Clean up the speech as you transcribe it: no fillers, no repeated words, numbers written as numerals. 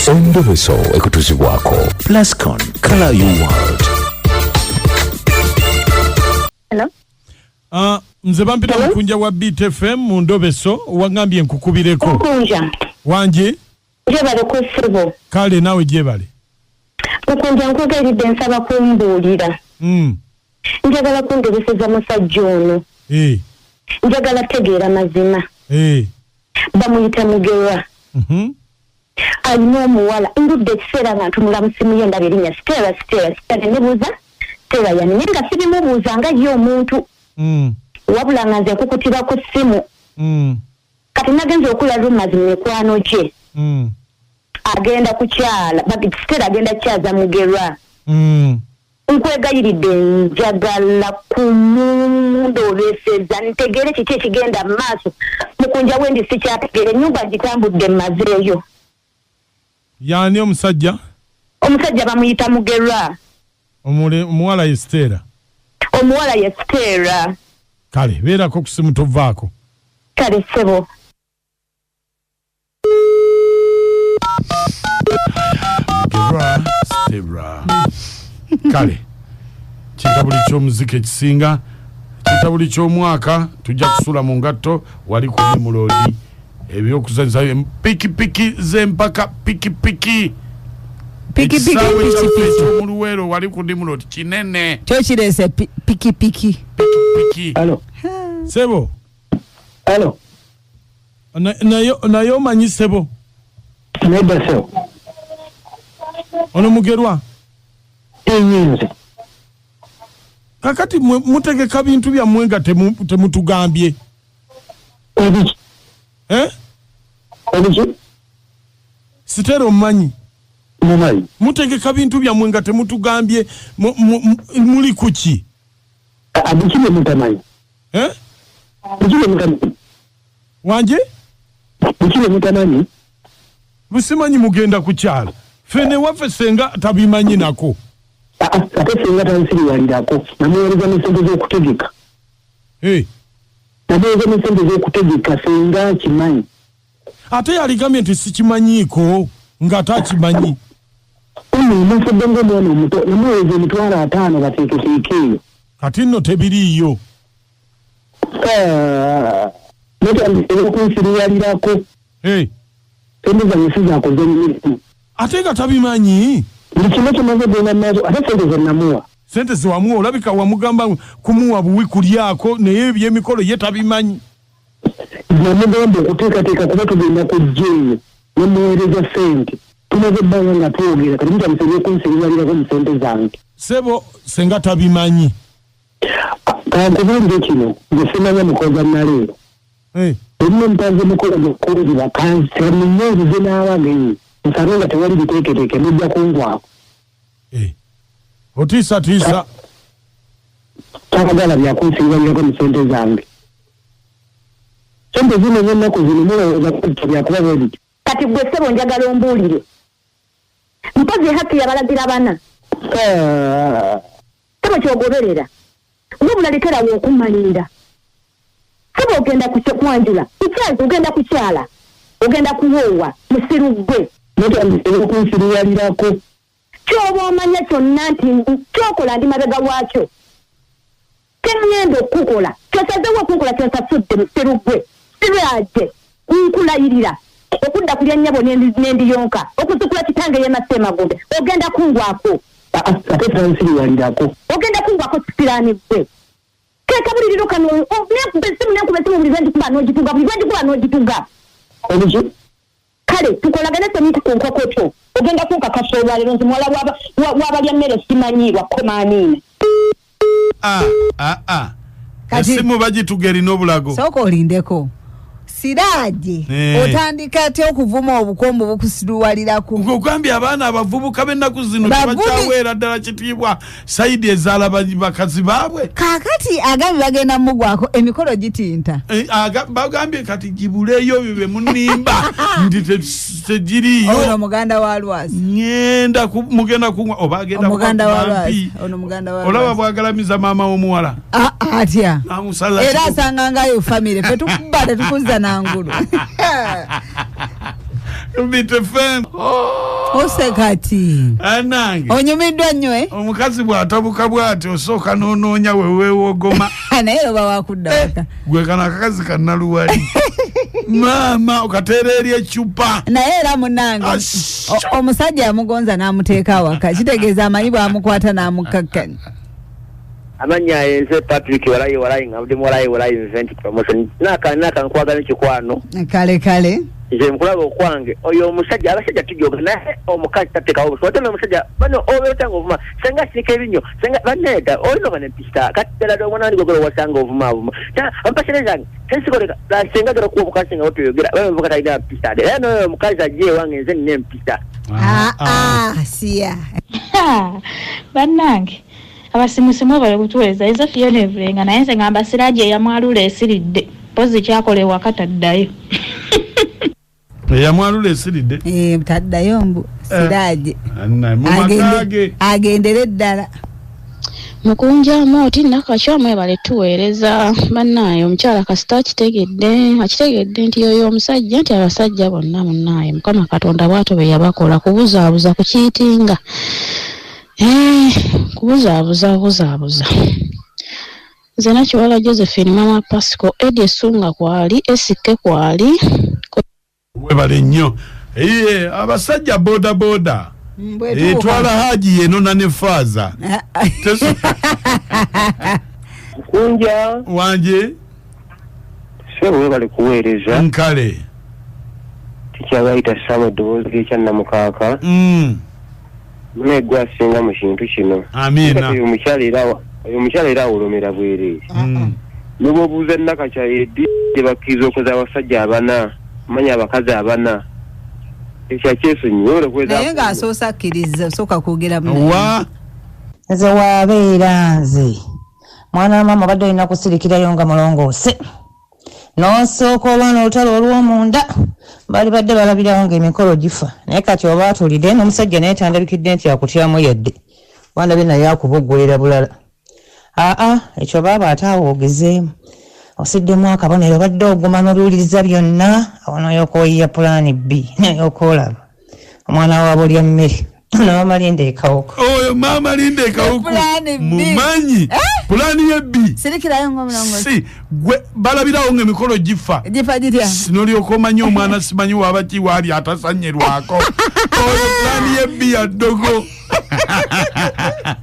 Endobeso ekutuzibwako. Plascon, color your world. Hello? Nze bampita mukunja wa Beat FM mu Endobeso wangambye nkukubireko. Mukunja. Wange? Jebale ku ssebo. Kale nawe jebale. Mukunja nkugeridde nsaba kumbuulira. Njagala kundebeseza musajja ono. Njagala tegeera mazima. Bamuyita mugewa. Alina omuwala ndudde ekiseera nga ntunula musimu ye ndaba erinnya Stella nebuuza Stella yani naye nga sibimubuuza nga ye omuntu. Wabula nga nze nkukutira ku ssimu. Kati nagenza okula rumazi mu mikwano gye. Agenda kukyala Stella agenda kyaza mugerwa. Nkwegayiridde njagala kumundobeseza ntegere kiki ekigenda mu maaso. Mukunja wendi sikyategere ennyumba gitambudde mmazeeyo. Yani omusajja? Omusajja bamuyita mugerwa. Omuwala ye Stella. Omuwala ye Stella. Kale beerako ku ssimu tovaako. Kale ssebo. Stella. Kale kitabuli ky'omuziki ekisinga kitabuli ky'omwaka tujja kusula mu ngatto wali ku mulodi ebyokuzanisa piki zempaka piki omuluwero wali ku mulodi kinene kyokirese piki. Alo sebo. Alo nayo manyi sebo Endobeso ono mugerwa enyinze kakati mutegeka bintu byammwe nga temutugambye. ebiki Stella omumanyi mumanyi mutegeka bintu byammwe nga temutugambye muli kuki abikire mutamanyi bikire mutamanyi wanje bikire mutamanyi busimanyi mugenda kukyala fene waffe senga tabimanyi nako ate senga tansiriwalirako namuweereza n'esente z'okutegeka namuweereza n'esente z'okutegeka senga kimanyi ate yaligambye nti sikimanyiiko nga takimanyi. Mufudde ng'omwana omuto namuweereza emitwalo 5 bateeketeeke eyo kati nno tebiriiyo. netandikira okunsiriwalirako sente zange sizaakoze emirimu ate nga tabimanyi buli kimu kimaze genda maaso ate sente zenamuwa sente zewamuwa olabika wamugamba kumuwa buwi kulyako naye ebyemikolo ye tabimanyi. namugamba okuteekateeka kuba tugenda kujja eyo nemuweereza sente tumaze ebbanga nga twogera kati mutamusabye okunsiriwalirako mu sente zange. Sebo senga tabimanyi. Kankubulire kino nze simanya mukoza naleero olina omutanze mukola gyokukolezebwa kansera mu myezi gye n'abagenyi nsabe nga tewali biteeketeeke mujja kungwako otiisatiisa takagala byakunsiibalirako mu sente zange sente zino z'ennaku zino mulowooza kutta byakuba bwebityo. Kati gwe ssebo njagala ombuulire mpozi haki yabalagira bana ssebo kyogoberera ng'obulalekerawo okummalira ssebo ogenda kwanjula kukyazi ogenda kukyala ogenda kuwoowa musiru gwe netandikira okunsiriwalirako kyoba omanya kyonna nti kyokola ndi mabega waakyo teŋŋenda okukola kyosazewo okunkola kyonsasudde musiru gwe sirwadde nkulayirira okudda kulya nnyabo n'endiyonka okuzukula kitange y'emasemagombe ogenda kungwako ate tansiriwalirako ogenda kungwako sipiraani gwe kekabuliriro kano nekubesimu buli lwengikuba n'ogituga ebiki kale tukolagane semiti ku nkokoto ogenda kunkakasa olwaliro nti muwala w'abalya mmere simanyiirwa komaaniina. esimu bagitugerina obulago sooka olindeko Siraje otandika ate okuvuma obukombo bukusiruwalirako ngogambye abaana abavubuka b'ennaku zino tebakyaweera ddala kitiibwa sayidi ezaala bakazi baabwe kakati agambye bagenda mugwako emikolo gitinta bagambye kati gibuleeyo bibe munimba ndi tegiriiyo ono muganda wa Lwazi ngenda mugenda kunywa oba agenda muganda wa Lwazi ono muganda wa Lwazi olaba bwagalamiza maama w'omuwala atya era asanga ngayo family fe tukubale tukuza nangulu Beat FM. Osekati. Anange. Onyumidwa nnyo Omukazi bw'atabuka bw'ati osooka n'onoonya wewe wogoma. Naye loba wakuddaaka. Gwe kana akakazi kannaluwali. Maama okateera eri ecupa. Naye era munnange omusajja yamugonza n'amuteeka awaka. Kitegeeza amanyi bw'amukwata n'amukakkanya. Amanya enze Patrick walayi ngabudi event promotion. Naka nkwagala ekikwano. Kale. Nze nkulaba okwange oyo omusajja abasajja tujoga naye omukazi tatekawo busoote omusajja bano obeetanga ovuma senga sika ebinyo senga baneda olino bane pista katela do mwana ndigogolo wasanga ovuma ampaserezange sensikoleka senga gero kuba omukazi nga otuyogera bavuga taida pista de no omukazi ajje wange nze nne pista siya bannange abasimusimu bale kutuweza izo Fiona Evrenga naye nze ngamba siraje yamwalula esiridde pozi kyakolewa kataddayo yamwalula esiridde mutaddayo mbu siraje agendere ddala mukunja moti nakachomwe bale tuweereza bannaye omukyala kasita akitegedde nti yoyo omusajja nti abasajja bonna munnaye Mukama Katonda bwato be yabakola kubuzaabuza ku kiitinga kubuzaabuza Zena Chiwala Josephine Mama Pasco Eddie Sunga kwali Esike kwali webale nnyo abasajja boda etwala haji yeno nanefaza kunja wange sewe bale kuweereza nkale tikyabayita samo eddoboozi gekyanna mukaaka munegwa asinga mu kintu kino amina oyo omukyala era awolomera bwereere nobobuuza ennakakya eddi tebakkiriza okoza abasajja abana manya abakazi abana ekyakyesonyiwa naye ng'asoosa akkiriza osooka kwogera nze waabeera nze mwana wa maama obadde olina kusirikirayo nga mulongoose n'osooka olwana olutalo olw'omunda baali badde balabirawo ng'emikolo gifa naye kati oba atulidde n'omusajja naye tandabikidde nti akutyamu yadde wandabye naye akuboggolera bulala ekyo baaba ate awoogezeemu osiddemu akabonero badde oguma n'obiwuliriza byonna awanoyoka oyiya pulaani B nayokoolaba omwana waabo olya mmere Mama Linda ekawuko. Oh, Mama Linda ekawuko. Mumanyi. Pulani ye B. Sirikira yongo mlango. Si, balabira onge mikolo jifa. Jifa jitia. Sinoli okomanyi omwana simanyi wabaki wali atasanyerwako. Oh, pulani ye B ya dogo.